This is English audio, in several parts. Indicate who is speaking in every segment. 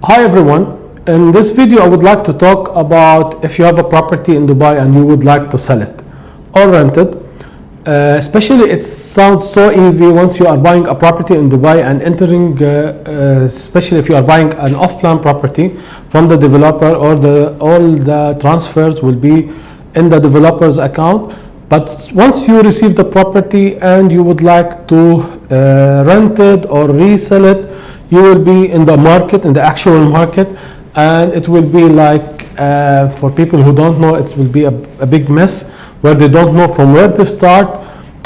Speaker 1: Hi everyone. In this video I would like to talk about if you have a property in Dubai and you would like to sell it or rent it. Especially it sounds so easy once you are buying a property in Dubai and entering, especially if you are buying an off-plan property from the developer, or all the transfers will be in the developer's account. But once you receive the property and you would like to rent it or resell it, you will be in the market, in the actual market, and it will be like, for people who don't know, it will be a big mess where they don't know from where to start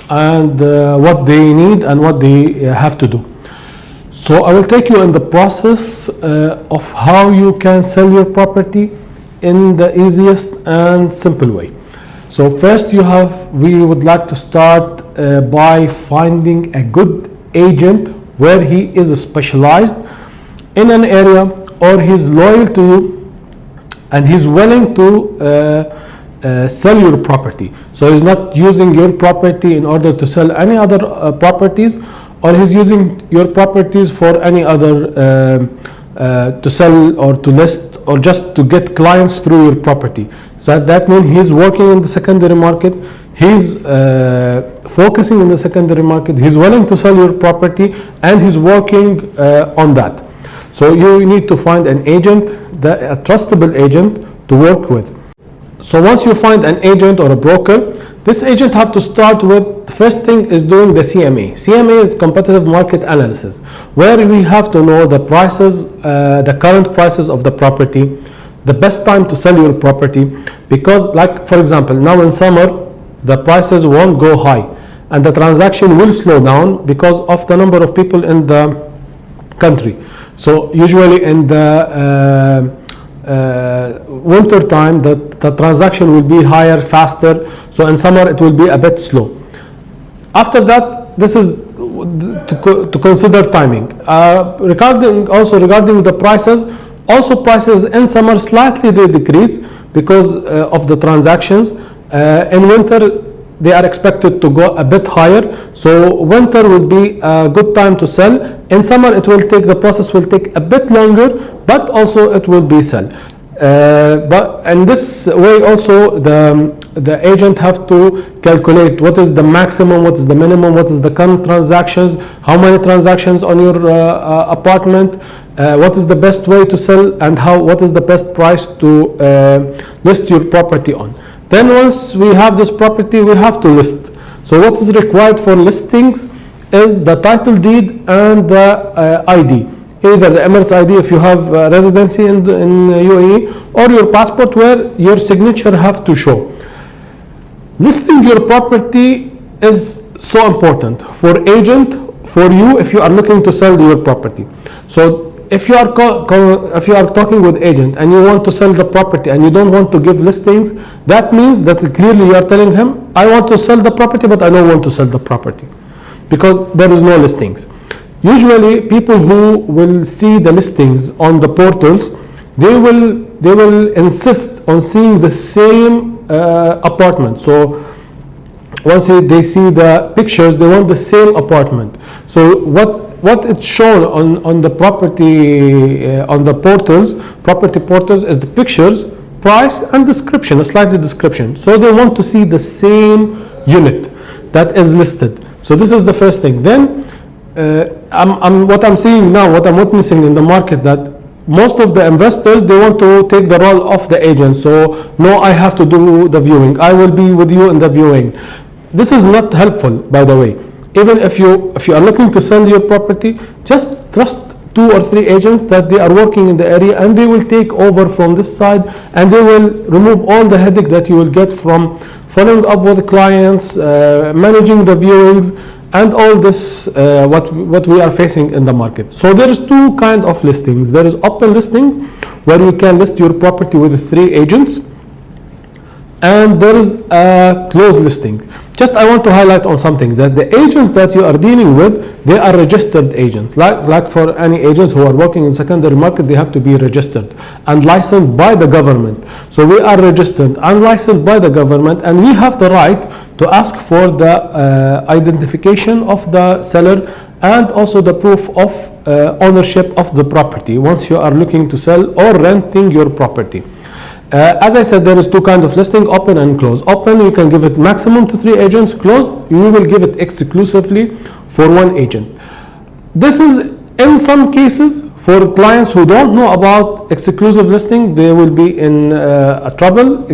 Speaker 1: and what they need and what they have to do. So I will take you in the process of how you can sell your property in the easiest and simple way. So first we would like to start by finding a good agent where he is specialized in an area, or he's loyal to you and he's willing to sell your property. So he's not using your property in order to sell any other properties, or he's using your properties for any other to sell or to list or just to get clients through your property. So that means he's working in the secondary market, he's focusing in the secondary market, he's willing to sell your property, and he's working on that. So you need to find an agent, a trustable agent to work with. So once you find an agent or a broker, this agent have to start with, the first thing is doing the CMA. CMA is competitive market analysis, where we have to know the prices, the current prices of the property, the best time to sell your property, because like for example, now in summer, the prices won't go high and the transaction will slow down because of the number of people in the country. So usually in the winter time, the transaction will be higher, faster. So in summer it will be a bit slow. After that, this is to consider timing. Regarding the prices, also prices in summer slightly they decrease because of the transactions. In winter they are expected to go a bit higher, so winter will be a good time to sell. In summer the process will take a bit longer, but also it will be sell. But in this way also the agent have to calculate what is the maximum, what is the minimum, what is the current transactions, how many transactions on your apartment, what is the best way to sell, and what is the best price to list your property on. Then once we have this property, we have to list. So what is required for listings is the title deed and the ID. Either the Emirates ID if you have residency in UAE, or your passport where your signature have to show. Listing your property is so important for agent, for you if you are looking to sell your property. So if you are talking with agent and you want to sell the property and you don't want to give listings, that means that clearly you are telling him, I want to sell the property but I don't want to sell the property because there is no listings. Usually people who will see the listings on the portals, they will insist on seeing the same apartment. So once they see the pictures, they want the same apartment. So what it's shown on the property on the property portals is the pictures, price, and description, a slight description. So they want to see the same unit that is listed. So this is the first thing. Then what I'm seeing now, what I'm witnessing in the market, that most of the investors, they want to take the role of the agent. So no, I have to do the viewing, I will be with you in the viewing. This is not helpful, by the way. Even if you are looking to sell your property, just trust 2 or 3 agents that they are working in the area, and they will take over from this side, and they will remove all the headache that you will get from following up with clients, managing the viewings, and all this what we are facing in the market. So there is 2 kinds of listings. There is open listing, where you can list your property with 3 agents, and there is a closed listing. Just I want to highlight on something, that the agents that you are dealing with, they are registered agents. Like for any agents who are working in secondary market, they have to be registered and licensed by the government. So we are registered and licensed by the government, and we have the right to ask for the identification of the seller and also the proof of ownership of the property once you are looking to sell or renting your property. As I said, there is two kinds of listing, open and closed. Open, you can give it maximum to 3 agents. Closed, you will give it exclusively for 1 agent. This is in some cases for clients who don't know about exclusive listing, they will be in a trouble,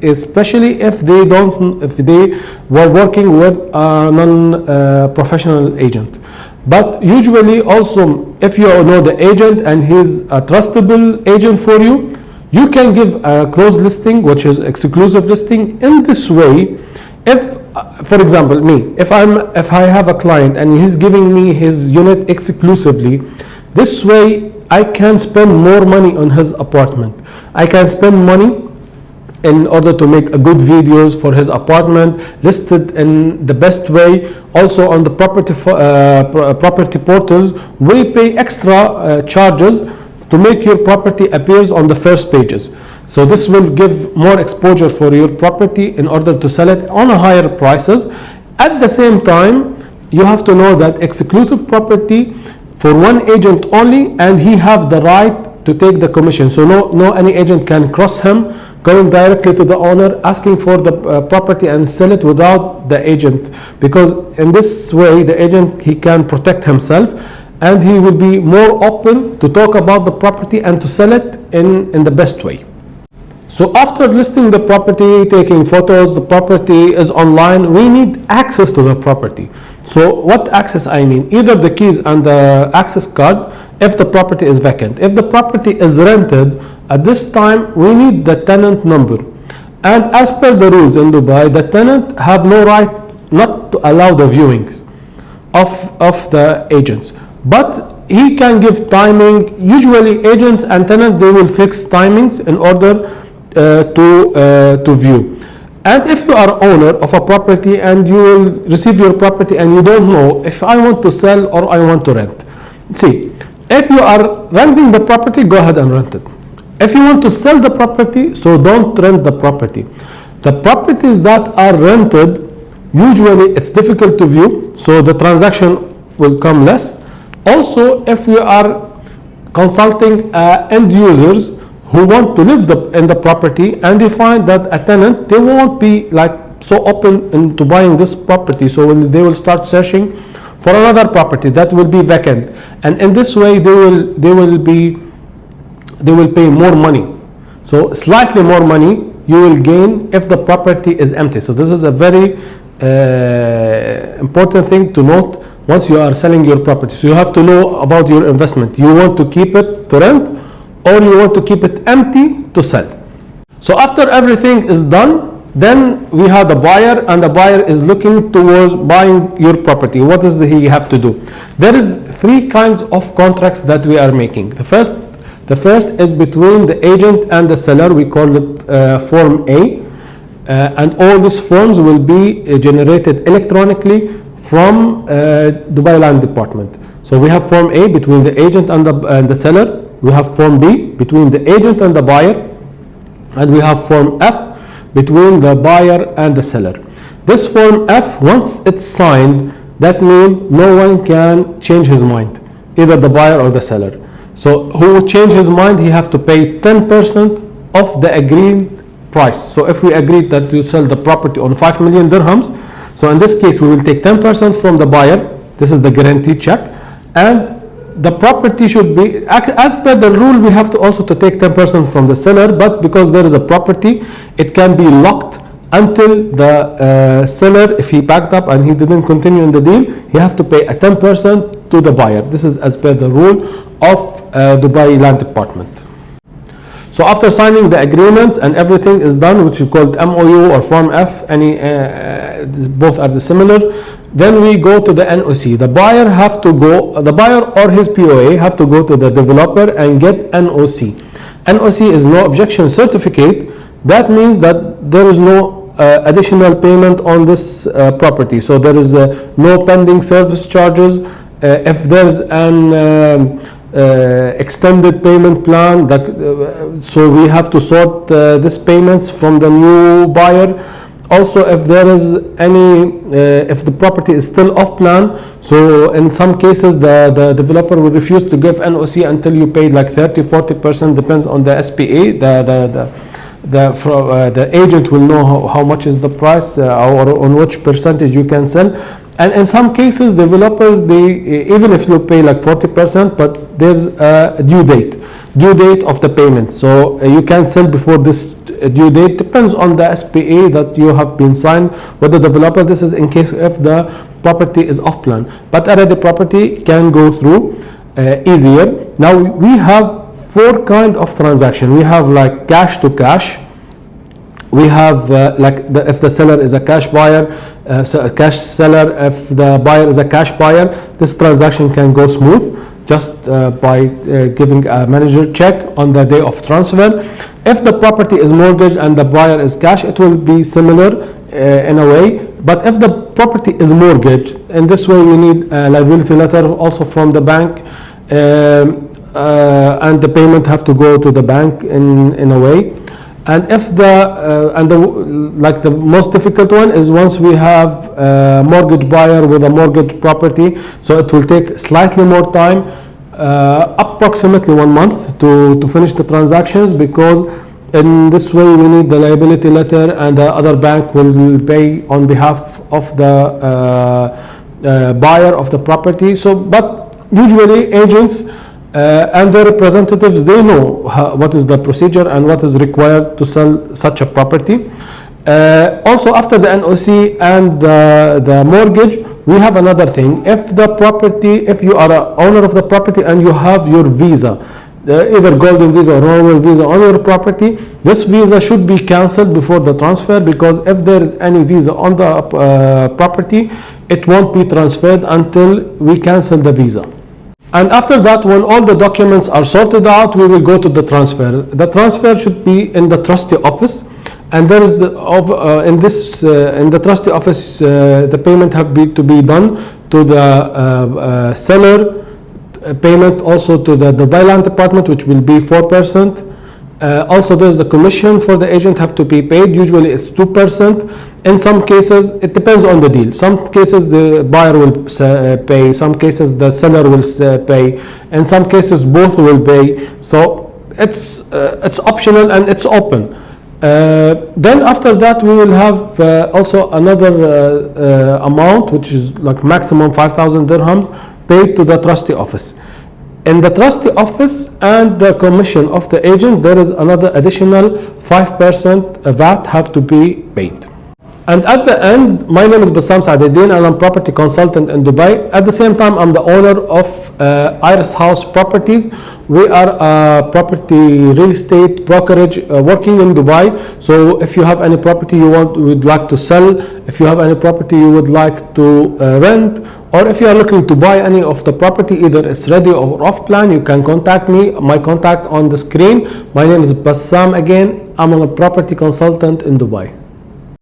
Speaker 1: especially if they were working with a non-professional agent. But usually also, if you know the agent and he's a trustable agent for you, you can give a closed listing, which is exclusive listing. In this way, if for example if I have a client and he's giving me his unit exclusively, this way I can spend more money on his apartment. I can spend money in order to make a good videos for his apartment, listed in the best way. Also on the property portals, we pay extra charges to make your property appears on the first pages. So this will give more exposure for your property in order to sell it on a higher prices. At the same time, you have to know that exclusive property for 1 agent only, and he have the right to take the commission. So no any agent can cross him, going directly to the owner, asking for the property and sell it without the agent, because in this way the agent, he can protect himself and he will be more open to talk about the property and to sell it in the best way. So after listing the property, taking photos, the property is online, we need access to the property. So what access I need? Either the keys and the access card if the property is vacant. If the property is rented, at this time we need the tenant number. And as per the rules in Dubai, the tenant have no right not to allow the viewings of the agents. But he can give timing. Usually agents and tenants, they will fix timings in order to view. And if you are owner of a property and you will receive your property and you don't know if I want to sell or I want to rent. See, if you are renting the property, go ahead and rent it. If you want to sell the property, so don't rent the property. The properties that are rented, usually it's difficult to view, so the transaction will come less. Also, if we are consulting end users who want to live in the property and they find that a tenant, they won't be like so open into buying this property, so they will start searching for another property that will be vacant, and in this way they will pay more money. So slightly more money you will gain if the property is empty. So this is a very important thing to note once you are selling your property. So you have to know about your investment. You want to keep it to rent or you want to keep it empty to sell. So after everything is done, then we have the buyer, and the buyer is looking towards buying your property. What does he have to do? There is 3 kinds of contracts that we are making. The first is between the agent and the seller. We call it Form A, and all these forms will be generated electronically from Dubai Land Department. So we have Form A between the agent and the seller. We have Form B between the agent and the buyer, and we have Form F between the buyer and the seller. This Form F, once it's signed, that means no one can change his mind, either the buyer or the seller. So who would change his mind, he have to pay 10% of the agreed price. So if we agreed that you sell the property on 5 million dirhams, so in this case we will take 10% from the buyer. This is the guarantee check, and the property should be, as per the rule, we have to also to take 10% from the seller, but because there is a property, it can be locked until the seller, if he backed up and he didn't continue in the deal, he have to pay a 10% to the buyer. This is as per the rule of Dubai Land Department. So after signing the agreements and everything is done, which is called MOU or Form F, both are similar, then we go to the NOC. The buyer or his POA have to go to the developer and get NOC. NOC is no objection certificate. That means that there is no additional payment on this property. So there is no pending service charges. If there's an extended payment plan, so we have to sort these payments from the new buyer. Also, if there is any, if the property is still off plan, so in some cases the developer will refuse to give NOC until you paid like 30-40%, depends on the SPA. The agent will know how much is the price or on which percentage you can sell. And in some cases, developers, they even if you pay like 40%, but there's a due date of the payment, so you can sell before this due date. Depends on the SPA that you have been signed with the developer. This is in case if the property is off plan, but already property can go through easier. Now we have 4 kind of transaction. We have like cash to cash. We have if the seller is a cash buyer, so a cash seller. If the buyer is a cash buyer, this transaction can go smooth just by giving a manager check on the day of transfer. If the property is mortgage and the buyer is cash, it will be similar in a way. But if the property is mortgage, in this way we need a liability letter also from the bank, and the payment have to go to the bank in a way. And if the most difficult one is once we have a mortgage buyer with a mortgage property, so it will take slightly more time, approximately 1 month to finish the transactions, because in this way we need the liability letter and the other bank will pay on behalf of the buyer of the property. So, but usually agents and their representatives, they know what is the procedure and what is required to sell such a property. Also, after the NOC and the mortgage, we have another thing. If the property, if you are an owner of the property and you have your visa, either golden visa or normal visa on your property, this visa should be cancelled before the transfer, because if there is any visa on the property, it won't be transferred until we cancel the visa. And after that, when all the documents are sorted out, we will go to the transfer. The transfer should be in the trustee office, and there is in the trustee office, the payment have to be done to the seller, payment also to the Dubai Land Department, which will be 4%. Also, there's the commission for the agent have to be paid. Usually it's 2%. In some cases, it depends on the deal. Some cases the buyer will pay, some cases the seller will pay, in some cases both will pay. So it's optional and it's open. Then after that we will have also another amount, which is like maximum 5,000 dirhams paid to the trustee office. In the trustee office and the commission of the agent, there is another additional 5% VAT have to be paid. And at the end, my name is Bassam Saadeddin and I'm property consultant in Dubai. At the same time, I'm the owner of Iris House Properties. We are a property real estate brokerage working in Dubai. So if you have any property would like to sell, if you have any property you would like to rent, or if you are looking to buy any of the property, either it's ready or off plan, you can contact me. My contact on the screen. My name is Bassam again. I'm a property consultant in Dubai.